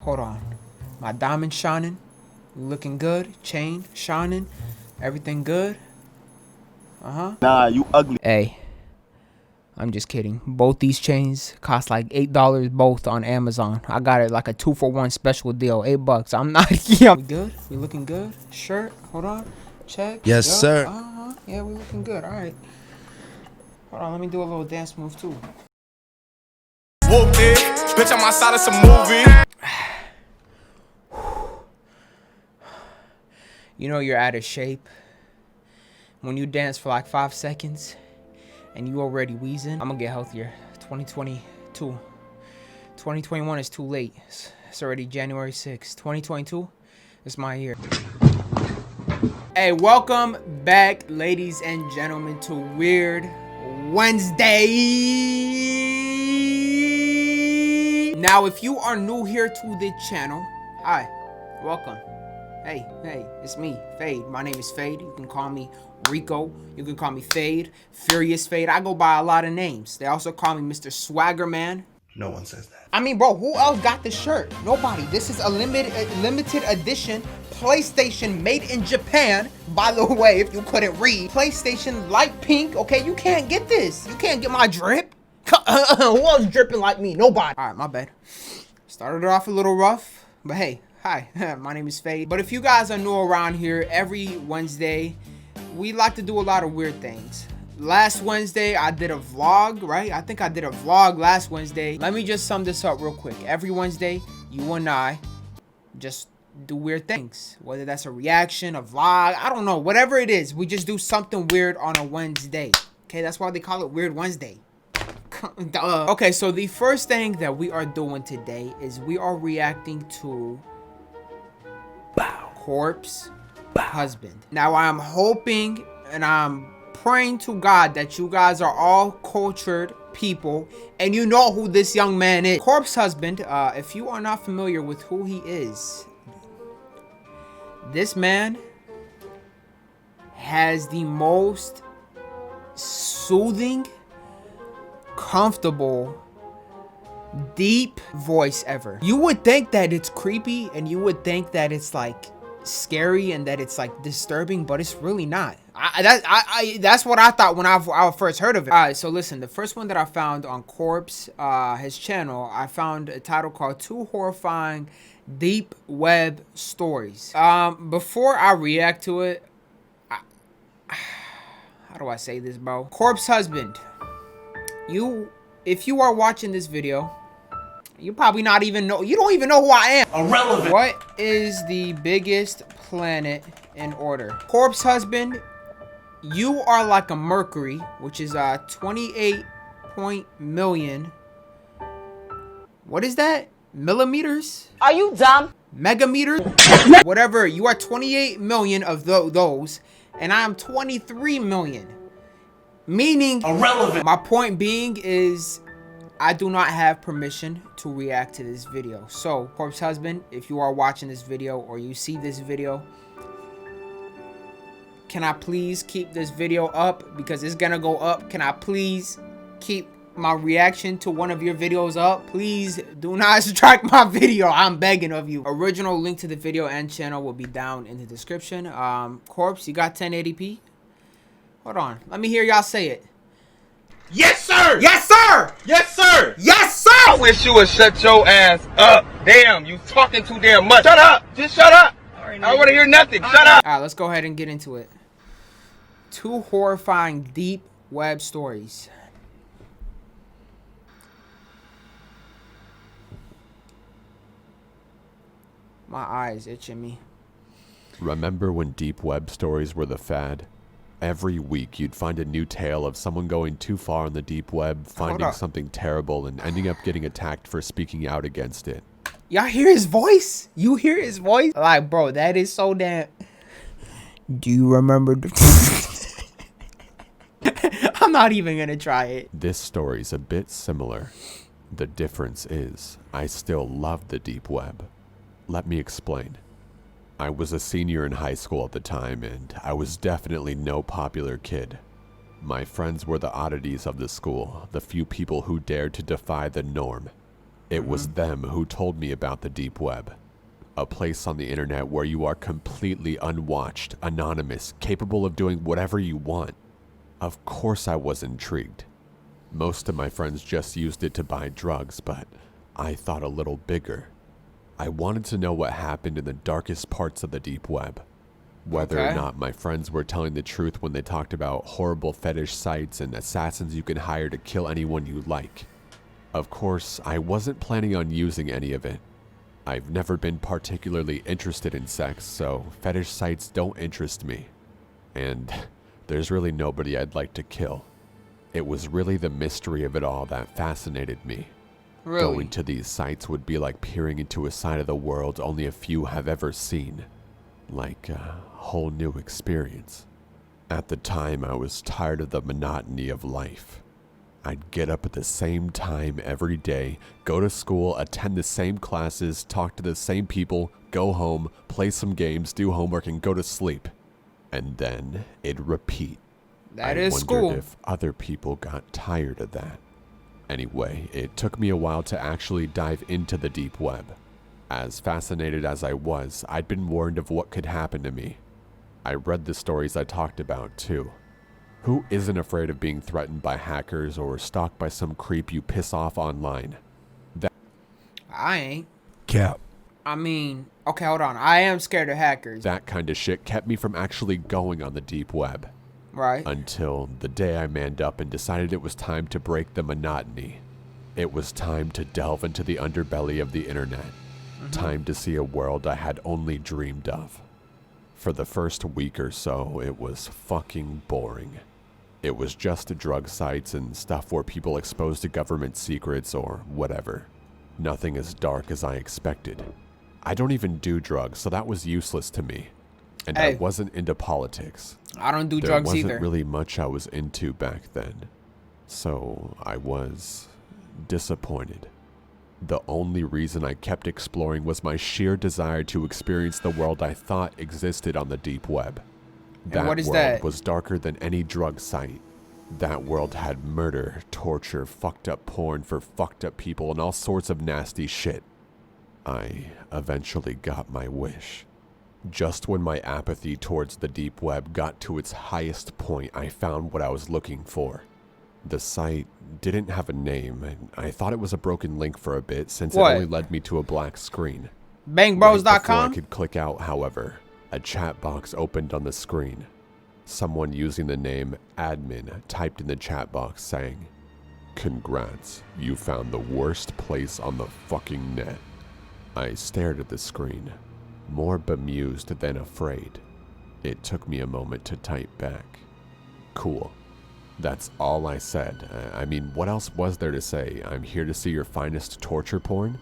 Hold on. My diamond shining. Looking good. Chain shining. Everything good. Nah, you ugly. Hey. I'm just kidding. Both these chains cost like $8 both on Amazon. I got it like a 2-for-1 special deal. $8. I'm not. Yeah. We good? We looking good? Shirt. Hold on. Check. Yes, Yup. sir. Yeah, we looking good. All right. Hold on. Let me do a little dance move too. Whooped it. Bitch, I'm outside of some movie. You know you're out of shape when you dance for like 5 seconds and you already wheezing. I'm gonna get healthier. 2022. 2021 is too late. It's already January 6th. 2022 is my year. Hey, welcome back, ladies and gentlemen, to Weird Wednesday. Now, if you are new here to the channel, hi, welcome. Hey, it's me, Fade. My name is Fade. You can call me Rico. You can call me Fade, Furious Fade. I go by a lot of names. They also call me Mr. Swagger Man. No one says that. I mean, bro, who else got this shirt? Nobody. This is a limited edition PlayStation made in Japan. By the way, if you couldn't read, PlayStation light pink. Okay, you can't get this. You can't get my drip. Who else dripping like me? Nobody. All right, my bad. Started it off a little rough, but hey. Hi, my name is Fade. But if you guys are new around here, every Wednesday, we like to do a lot of weird things. Last Wednesday, I did a vlog, right? I think I did a vlog last Wednesday. Let me just sum this up real quick. Every Wednesday, you and I just do weird things. Whether that's a reaction, a vlog, I don't know. Whatever it is, we just do something weird on a Wednesday. Okay, that's why they call it Weird Wednesday. Okay, so the first thing that we are doing today is we are reacting to corpse husband. Now I'm hoping and I'm praying to God that you guys are all cultured people and you know who this young man is. Corpse husband, if you are not familiar with who he is, this man has the most soothing, comfortable, deep voice ever. You would think that it's creepy and you would think that it's like scary and that it's like disturbing, but it's really not. That's what I thought when I first heard of it. All right, so listen, the first one that I found on Corpse, his channel, I found a title called 2 Horrifying Deep Web Stories. Before I react to it, how do I say this, bro? Corpse husband, if you are watching this video, you probably not even know. You don't even know who I am. Irrelevant. What is the biggest planet in order? Corpse husband, you are like a Mercury, which is 28 million. What is that? Millimeters? Are you dumb? Megameters? Whatever. You are 28 million of those, and I am 23 million. Meaning, Irrelevant. My point being is, I do not have permission to react to this video. So, Corpse husband, if you are watching this video or you see this video, can I please keep this video up? Because it's gonna go up. Can I please keep my reaction to one of your videos up? Please do not strike my video. I'm begging of you. Original link to the video and channel will be down in the description. Corpse, you got 1080p? Hold on. Let me hear y'all say it. Yes, sir. Yes, sir! Yes, sir. Yes, sir! I wish you would shut your ass up. Damn, you talking too damn much. Shut up. Just shut up. I don't want to hear nothing. Shut up. All right, let's go ahead and get into it. 2 horrifying deep web stories. My eyes itching me. Remember when deep web stories were the fad? Every week you'd find a new tale of someone going too far on the deep web, finding something terrible and ending up getting attacked for speaking out against it. Y'all hear his voice? You hear his voice? Like, bro, that is so damn... Do you remember I'm not even gonna try it. This story's a bit similar. The difference is, I still love the deep web. Let me explain. I was a senior in high school at the time, and I was definitely no popular kid. My friends were the oddities of the school, the few people who dared to defy the norm. It was them who told me about the deep web. A place on the internet where you are completely unwatched, anonymous, capable of doing whatever you want. Of course I was intrigued. Most of my friends just used it to buy drugs, but I thought a little bigger. I wanted to know what happened in the darkest parts of the deep web. Whether or not my friends were telling the truth when they talked about horrible fetish sites and assassins you can hire to kill anyone you like. Of course, I wasn't planning on using any of it. I've never been particularly interested in sex, so fetish sites don't interest me. And there's really nobody I'd like to kill. It was really the mystery of it all that fascinated me. Really? Going to these sites would be like peering into a side of the world only a few have ever seen. Like a whole new experience. At the time, I was tired of the monotony of life. I'd get up at the same time every day, go to school, attend the same classes, talk to the same people, go home, play some games, do homework, and go to sleep. And then it'd repeat. That is school. I wondered if other people got tired of that. Anyway, it took me a while to actually dive into the deep web. As fascinated as I was, I'd been warned of what could happen to me. I read the stories I talked about, too. Who isn't afraid of being threatened by hackers or stalked by some creep you piss off online? I ain't. Cap. I mean, okay, hold on. I am scared of hackers. That kind of shit kept me from actually going on the deep web. Right. Until the day I manned up and decided it was time to break the monotony. It was time to delve into the underbelly of the internet. Time to see a world I had only dreamed of. For the first week or so, it was fucking boring. It was just drug sites and stuff where people exposed to government secrets or whatever. Nothing as dark as I expected. I don't even do drugs, so that was useless to me. And I wasn't into politics. I don't do drugs either. There wasn't really much I was into back then. So I was disappointed. The only reason I kept exploring was my sheer desire to experience the world I thought existed on the deep web. That world was darker than any drug site. That world had murder, torture, fucked up porn for fucked up people, and all sorts of nasty shit. I eventually got my wish. Just when my apathy towards the deep web got to its highest point, I found what I was looking for. The site didn't have a name, and I thought it was a broken link for a bit since it only led me to a black screen. Bangbros.com? Right before I could click out, however, a chat box opened on the screen. Someone using the name admin typed in the chat box saying, "Congrats, you found the worst place on the fucking net." I stared at the screen, more bemused than afraid. It took me a moment to type back. Cool. That's all I said. I mean, what else was there to say? I'm here to see your finest torture porn?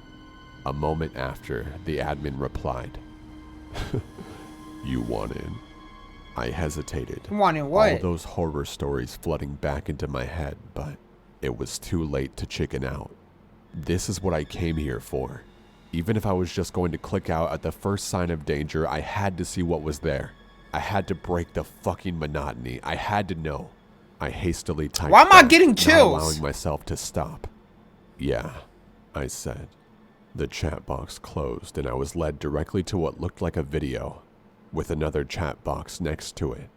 A moment after, the admin replied, "You want in?" I hesitated. Want in what? All those horror stories flooding back into my head, but it was too late to chicken out. This is what I came here for. Even if I was just going to click out at the first sign of danger, I had to see what was there. I had to break the fucking monotony. I had to know. I hastily typed. Why am I back, getting not chills? allowing myself to stop. "Yeah," I said. The chat box closed and I was led directly to what looked like a video, with another chat box next to it.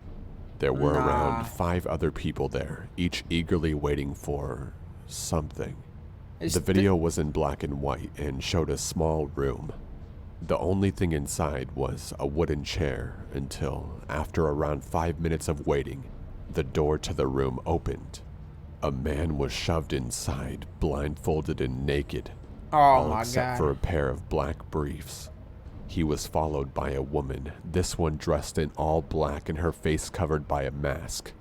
There were around 5 other people there, each eagerly waiting for something. The video was in black and white and showed a small room. The only thing inside was a wooden chair until, after around 5 minutes of waiting, the door to the room opened. A man was shoved inside, blindfolded and naked, all except for a pair of black briefs. He was followed by a woman, this one dressed in all black and her face covered by a mask.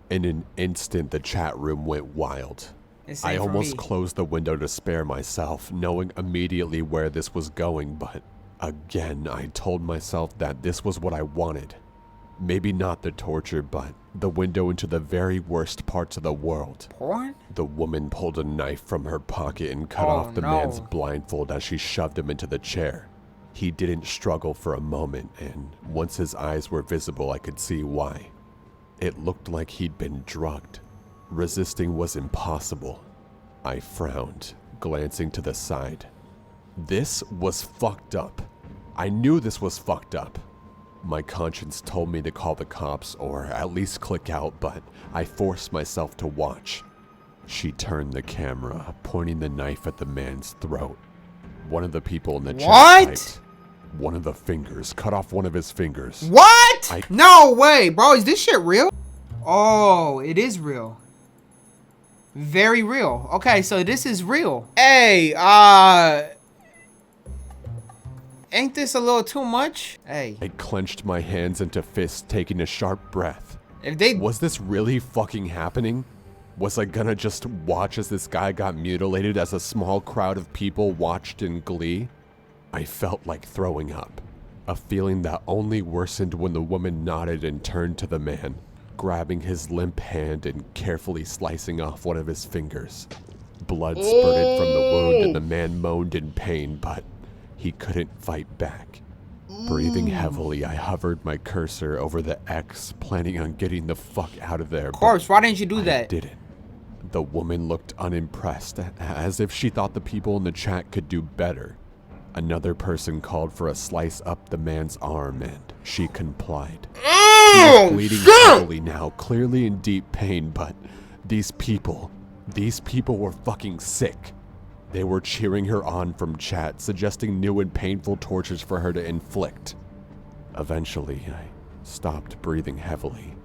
In an instant, the chat room went wild. I almost closed the window to spare myself, knowing immediately where this was going, but again, I told myself that this was what I wanted. Maybe not the torture, but the window into the very worst parts of the world. Porn? The woman pulled a knife from her pocket and cut off the man's blindfold as she shoved him into the chair. He didn't struggle for a moment, and once his eyes were visible, I could see why. It looked like he'd been drugged. Resisting was impossible. I frowned. glancing to the side. This was fucked up. I knew this was fucked up. My conscience told me to call the cops or at least click out, but I forced myself to watch. She turned the camera, pointing the knife at the man's throat. One of the people in the chat typed, one of the fingers, cut off one of his fingers. What? No way, bro. Is this shit real? Oh, it is real. Very real. Okay, so this is real. Hey, ain't this a little too much? Hey. I clenched my hands into fists, taking a sharp breath. If Was this really fucking happening? Was I gonna just watch as this guy got mutilated as a small crowd of people watched in glee? I felt like throwing up. A feeling that only worsened when the woman nodded and turned to the man, grabbing his limp hand and carefully slicing off one of his fingers. Blood spurted from the wound and the man moaned in pain, but he couldn't fight back. Breathing heavily, I hovered my cursor over the X, planning on getting the fuck out of there. Corpse, why didn't you do that? I didn't. The woman looked unimpressed, as if she thought the people in the chat could do better. Another person called for a slice up the man's arm, and she complied. He was bleeding heavily now, clearly in deep pain, but these people were fucking sick. They were cheering her on from chat, suggesting new and painful tortures for her to inflict. Eventually, I stopped breathing heavily.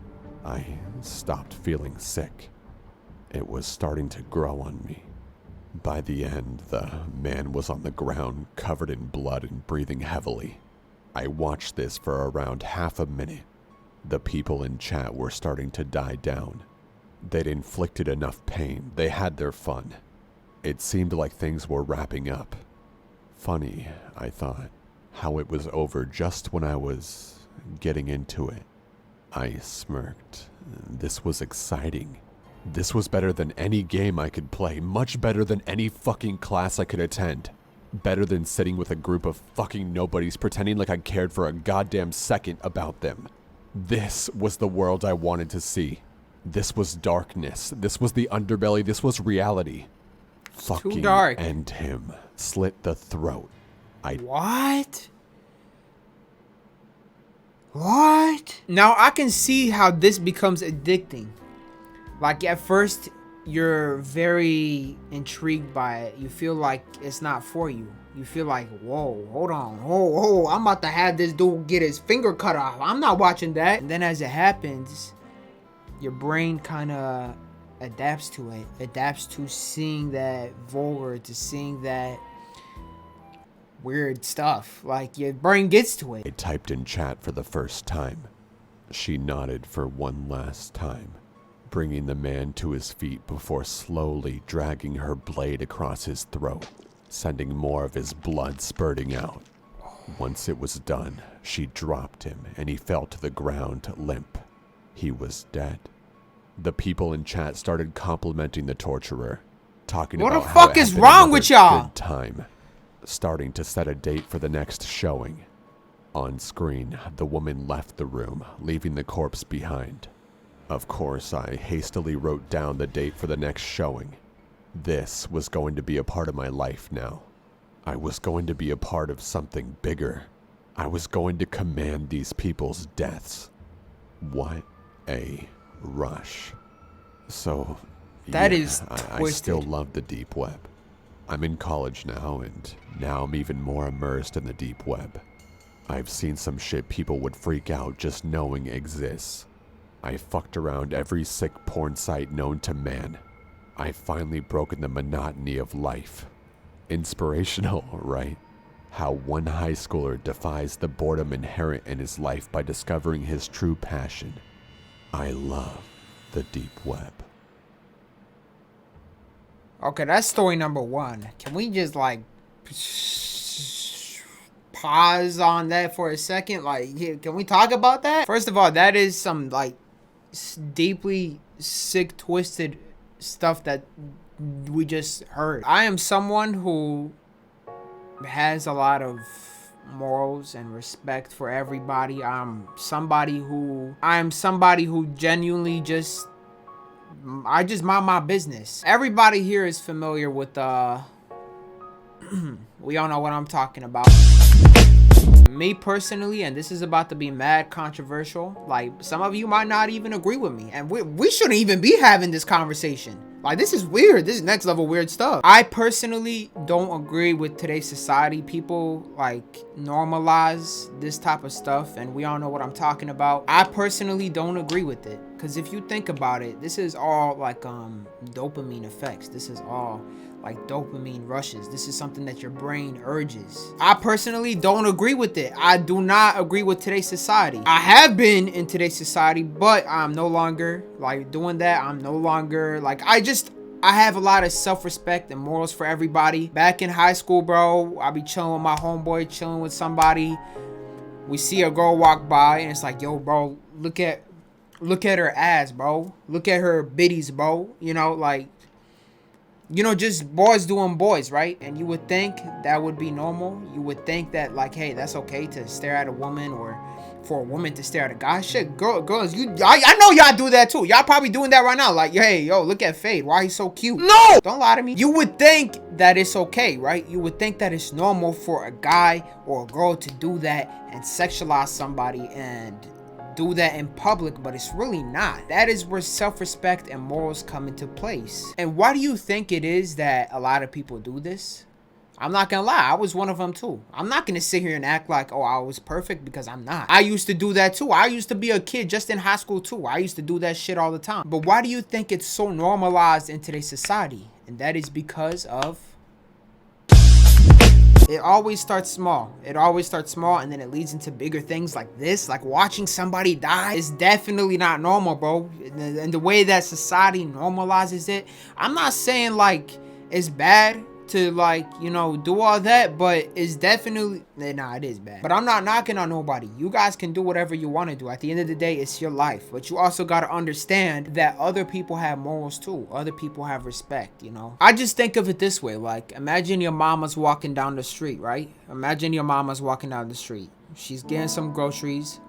I stopped feeling sick. It was starting to grow on me. By the end, the man was on the ground, covered in blood and breathing heavily. I watched this for around half a minute. The people in chat were starting to die down. They'd inflicted enough pain. They had their fun. It seemed like things were wrapping up. Funny, I thought, how it was over just when I was getting into it. I smirked. This was exciting. This was better than any game I could play, much better than any fucking class I could attend. Better than sitting with a group of fucking nobodies pretending like I cared for a goddamn second about them. This was the world I wanted to see. This was darkness. This was the underbelly. This was reality. Fucking too dark. End him. Slit the throat. What? What? Now I can see how this becomes addicting. Like at first, you're very intrigued by it. You feel like it's not for you. You feel like, whoa, hold on. Oh, I'm about to have this dude get his finger cut off. I'm not watching that. And then as it happens, your brain kind of adapts to it. Adapts to seeing that vulgar, to seeing that weird stuff. Like your brain gets to it. I typed in chat for the first time. She nodded for one last time, bringing the man to his feet before slowly dragging her blade across his throat, sending more of his blood spurting out. Once it was done, she dropped him and he fell to the ground limp. He was dead. The people in chat started complimenting the torturer, talking about what the fuck is wrong with y'all? Good time, starting to set a date for the next showing. On screen, the woman left the room, leaving the corpse behind. Of course, I hastily wrote down the date for the next showing. This was going to be a part of my life now. I was going to be a part of something bigger. I was going to command these people's deaths. What a rush. So, that yeah, is I still love the deep web. I'm in college now, and now I'm even more immersed in the deep web. I've seen some shit people would freak out just knowing exists. I fucked around every sick porn site known to man. I've finally broken the monotony of life. Inspirational, right? How one high schooler defies the boredom inherent in his life by discovering his true passion. I love the deep web. Okay, that's story number one. Can we just like pause on that for a second? Like, can we talk about that? First of all, that is some like deeply sick, twisted stuff that we just heard. I am someone who has a lot of morals and respect for everybody. I'm somebody who genuinely I just mind my business. Everybody here is familiar with We all know what I'm talking about. Me personally, and this is about to be mad controversial, like some of you might not even agree with me, and we shouldn't even be having this conversation. Like, this is weird. This is next level weird stuff. I personally don't agree with today's society. People like normalize this type of stuff, and we all know what I'm talking about. I personally don't agree with it, because if you think about it, this is all like dopamine effects. This is all like dopamine rushes. This is something that your brain urges. I personally don't agree with it. I do not agree with today's society. I have been in today's society, but I'm no longer like doing that. I'm no longer like, I have a lot of self-respect and morals for everybody. Back in high school, bro, I be chilling with my homeboy, chilling with somebody. We see a girl walk by and it's like, yo, bro, look at her ass, bro. Look at her bitties, bro. You know, like, you know, just boys doing boys, right? And you would think that would be normal. You would think that, like, hey, that's okay to stare at a woman, or for a woman to stare at a guy. Shit, girls, I know y'all do that too. Y'all probably doing that right now. Like, hey, yo, look at Fade. Why he's so cute? No! Don't lie to me. You would think that it's okay, right? You would think that it's normal for a guy or a girl to do that and sexualize somebody and do that in public, but it's really not. That is where self-respect and morals come into place. And why do you think it is that a lot of people do this? I'm not gonna lie, I was one of them too. I'm not gonna sit here and act like, oh, I was perfect, because I'm not. I used to do that too. I used to be a kid just in high school too. I used to do that shit all the time. But why do you think it's so normalized in today's society? And that is because of, it always starts small. It always starts small, and then it leads into bigger things like this. Like watching somebody die is definitely not normal, bro. And the way that society normalizes it, I'm not saying like it's bad to, like, you know, do all that, but it's definitely, nah, it is bad. But I'm not knocking on nobody. You guys can do whatever you want to do. At the end of the day, it's your life. But you also got to understand that other people have morals too. Other people have respect, you know. I just think of it this way. Like, imagine your mama's walking down the street, right? Imagine your mama's walking down the street. She's getting some groceries,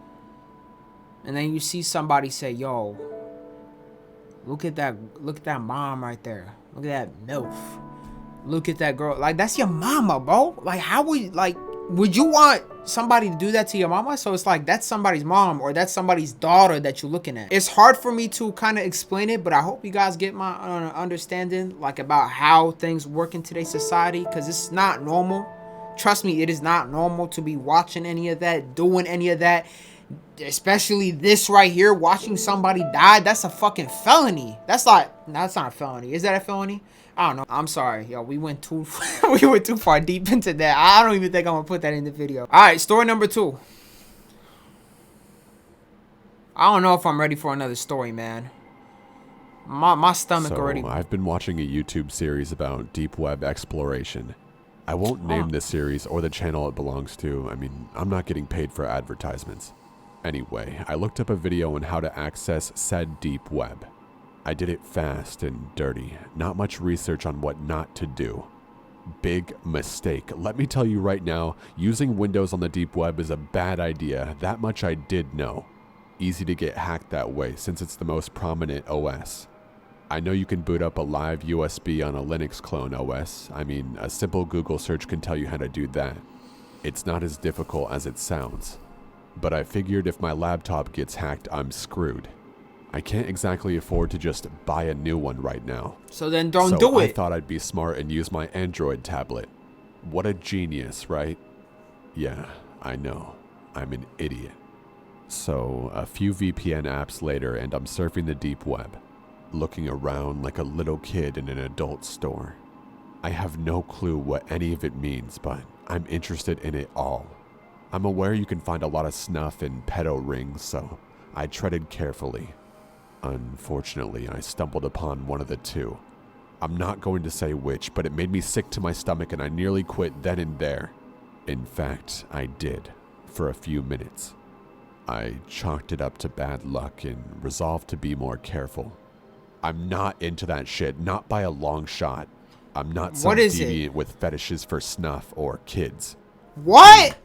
and then you see somebody say, yo, look at that mom right there. Look at that MILF. Look at that girl. Like, that's your mama, bro. Like, how would you want somebody to do that to your mama? So it's like, that's somebody's mom, or that's somebody's daughter that you're looking at. It's hard for me to kind of explain it, but I hope you guys get my understanding, like, about how things work in today's society, because it's not normal. Trust me, it is not normal to be watching any of that, doing any of that. Especially this right here, watching somebody die. That's a fucking felony. That's not a felony. Is that a felony? I don't know. I'm sorry, yo. We went too far deep into that. I don't even think I'm gonna put that in the video. All right, story number 2. I don't know if I'm ready for another story, man. My stomach already. I've been watching a YouTube series about deep web exploration. I won't name the series or the channel it belongs to. I mean, I'm not getting paid for advertisements. Anyway, I looked up a video on how to access said deep web. I did it fast and dirty, not much research on what not to do. Big mistake. Let me tell you right now, using Windows on the deep web is a bad idea. That much I did know. Easy to get hacked that way since it's the most prominent OS. I know you can boot up a live USB on a Linux clone OS. I mean, a simple Google search can tell you how to do that. It's not as difficult as it sounds. But I figured if my laptop gets hacked, I'm screwed. I can't exactly afford to just buy a new one right now. So then don't do it. I thought I'd be smart and use my Android tablet. What a genius, right? Yeah, I know. I'm an idiot. So a few VPN apps later and I'm surfing the deep web, looking around like a little kid in an adult store. I have no clue what any of it means, but I'm interested in it all. I'm aware you can find a lot of snuff in pedo rings, so I treaded carefully. Unfortunately, I stumbled upon one of the two. I'm not going to say which, but it made me sick to my stomach and I nearly quit then and there. In fact, I did, for a few minutes. I chalked it up to bad luck and resolved to be more careful. I'm not into that shit, not by a long shot. I'm not some deviant with fetishes for snuff or kids. What?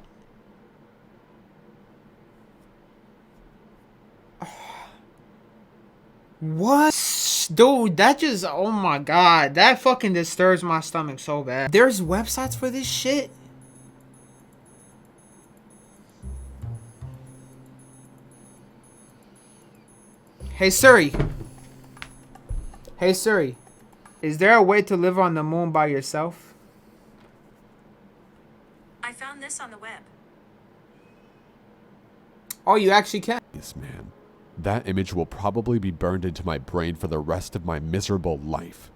What? Dude, that just, oh my god, that fucking disturbs my stomach so bad. There's websites for this shit? Hey Siri. Hey Siri. Is there a way to live on the moon by yourself? I found this on the web. Oh, you actually can. Yes, man. That image will probably be burned into my brain for the rest of my miserable life.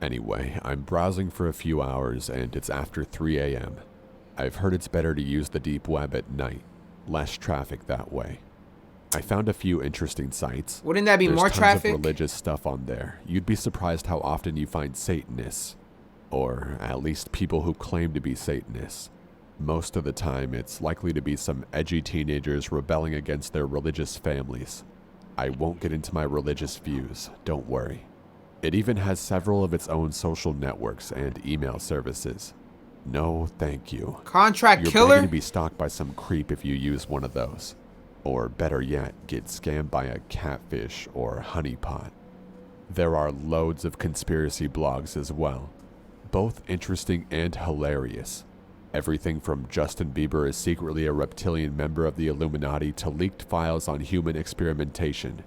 Anyway, I'm browsing for a few hours and it's after 3 a.m. I've heard it's better to use the deep web at night. Less traffic that way. I found a few interesting sites. Wouldn't that be There's more tons traffic? of religious stuff on there. You'd be surprised how often you find Satanists. Or at least people who claim to be Satanists. Most of the time, it's likely to be some edgy teenagers rebelling against their religious families. I won't get into my religious views, don't worry. It even has several of its own social networks and email services. No, thank you. Contract You're killer? going to be stalked by some creep if you use one of those. Or better yet, get scammed by a catfish or honeypot. There are loads of conspiracy blogs as well. Both interesting and hilarious. Everything from Justin Bieber is secretly a reptilian member of the Illuminati to leaked files on human experimentation.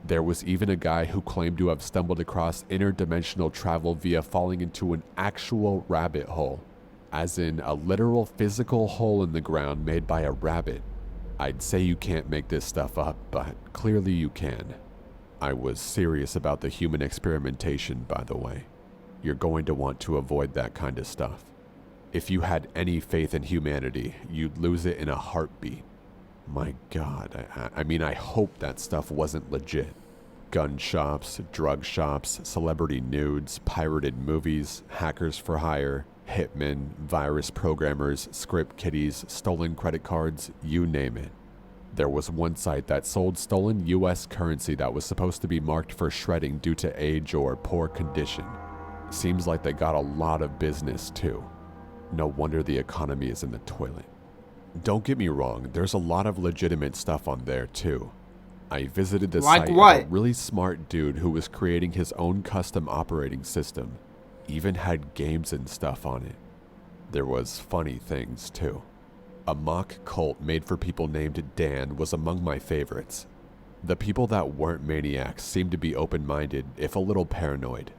There was even a guy who claimed to have stumbled across interdimensional travel via falling into an actual rabbit hole. As in a literal physical hole in the ground made by a rabbit. I'd say you can't make this stuff up, but clearly you can. I was serious about the human experimentation, by the way. You're going to want to avoid that kind of stuff. If you had any faith in humanity, you'd lose it in a heartbeat. My God, I mean, I hope that stuff wasn't legit. Gun shops, drug shops, celebrity nudes, pirated movies, hackers for hire, hitmen, virus programmers, script kiddies, stolen credit cards, you name it. There was one site that sold stolen US currency that was supposed to be marked for shredding due to age or poor condition. Seems like they got a lot of business too. No wonder the economy is in the toilet. Don't get me wrong, there's a lot of legitimate stuff on there too. I visited the Like site what? of a really smart dude who was creating his own custom operating system. Even had games and stuff on it. There was funny things too. A mock cult made for people named Dan was among my favorites. The people that weren't maniacs seemed to be open-minded, if a little paranoid.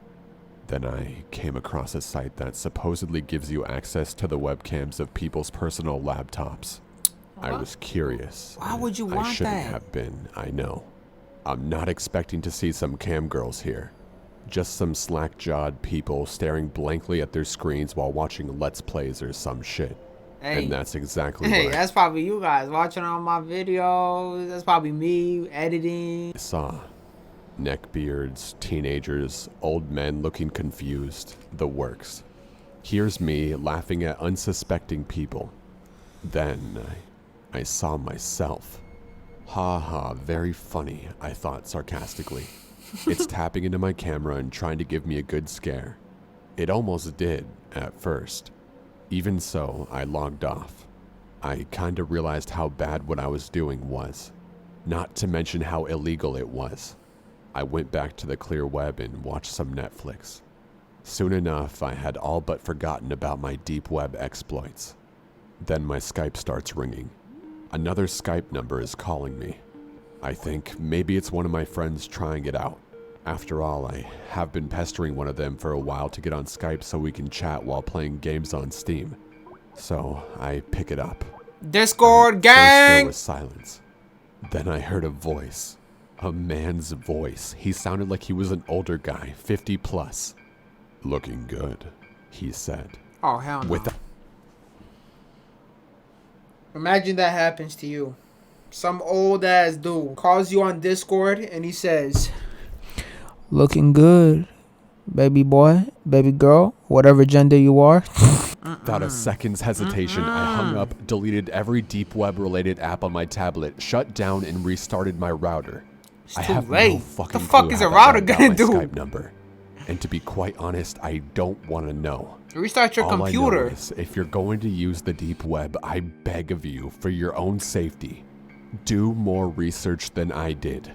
Then I came across a site that supposedly gives you access to the webcams of people's personal laptops. I was curious. Why would you I want shouldn't that? have been, I know. I'm not expecting to see some cam girls here. Just some slack-jawed people staring blankly at their screens while watching Let's Plays or some shit. Hey. And that's exactly Hey, what that's probably you guys watching all my videos. That's probably me editing. I saw. Neckbeards, teenagers, old men looking confused, the works. Here's me laughing at unsuspecting people. Then I saw myself. Ha ha, very funny, I thought sarcastically. It's tapping into my camera and trying to give me a good scare. It almost did, at first. Even so, I logged off. I kinda realized how bad what I was doing was. Not to mention how illegal it was. I went back to the clear web and watched some Netflix. Soon enough, I had all but forgotten about my deep web exploits. Then my Skype starts ringing. Another Skype number is calling me. I think maybe it's one of my friends trying it out. After all, I have been pestering one of them for a while to get on Skype so we can chat while playing games on Steam. So I pick it up. Discord First there gang! was silence. Then I heard a voice. A man's voice. He sounded like he was an older guy, 50 plus. Looking good, he said. Oh, hell no. With Imagine that happens to you. Some old ass dude calls you on Discord and he says, "Looking good, baby boy, baby girl, whatever gender you are." Without a second's hesitation, I hung up, deleted every deep web related app on my tablet, shut down and restarted my router. I too have late. no fucking The fuck clue is how a that router got gonna my do? Skype number. And to be quite honest, I don't want to know. Restart your All I know computer. is, if you're going to use the deep web, I beg of you, for your own safety, do more research than I did.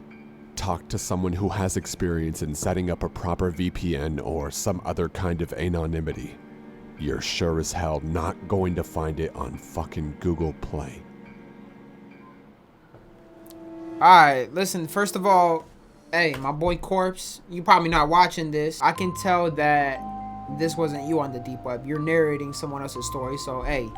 talk to someone who has experience in setting up a proper VPN or some other kind of anonymity, you're sure as hell not going to find it on fucking Google Play. Alright, listen, first of all, hey, my boy Corpse, you probably not watching this. I can tell that this wasn't you on the deep web. You're narrating someone else's story, so hey,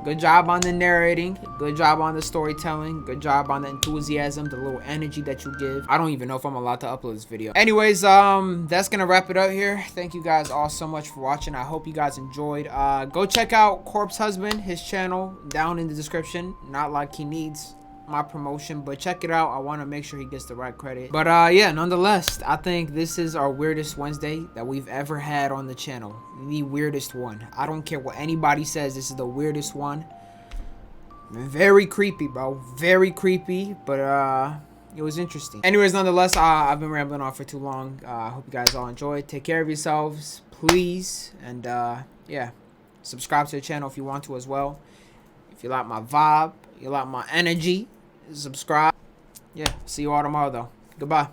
good job on the narrating, good job on the storytelling, good job on the enthusiasm, the little energy that you give. I don't even know if I'm allowed to upload this video. Anyways, that's gonna wrap it up here. Thank you guys all so much for watching. I hope you guys enjoyed. Go check out Corpse Husband, his channel down in the description. Not like he needs my promotion, but check it out. I want to make sure he gets the right credit. But yeah, nonetheless, I think this is our weirdest Wednesday that we've ever had on the channel. The weirdest one. I don't care what anybody says, this is the weirdest one. Very creepy, bro, very creepy, but it was interesting. Anyways, nonetheless, I've been rambling on for too long. I hope you guys all enjoyed. Take care of yourselves, please, and yeah, subscribe to the channel if you want to as well. If you like my vibe, you like my energy, subscribe. Yeah, see you all tomorrow though. Goodbye.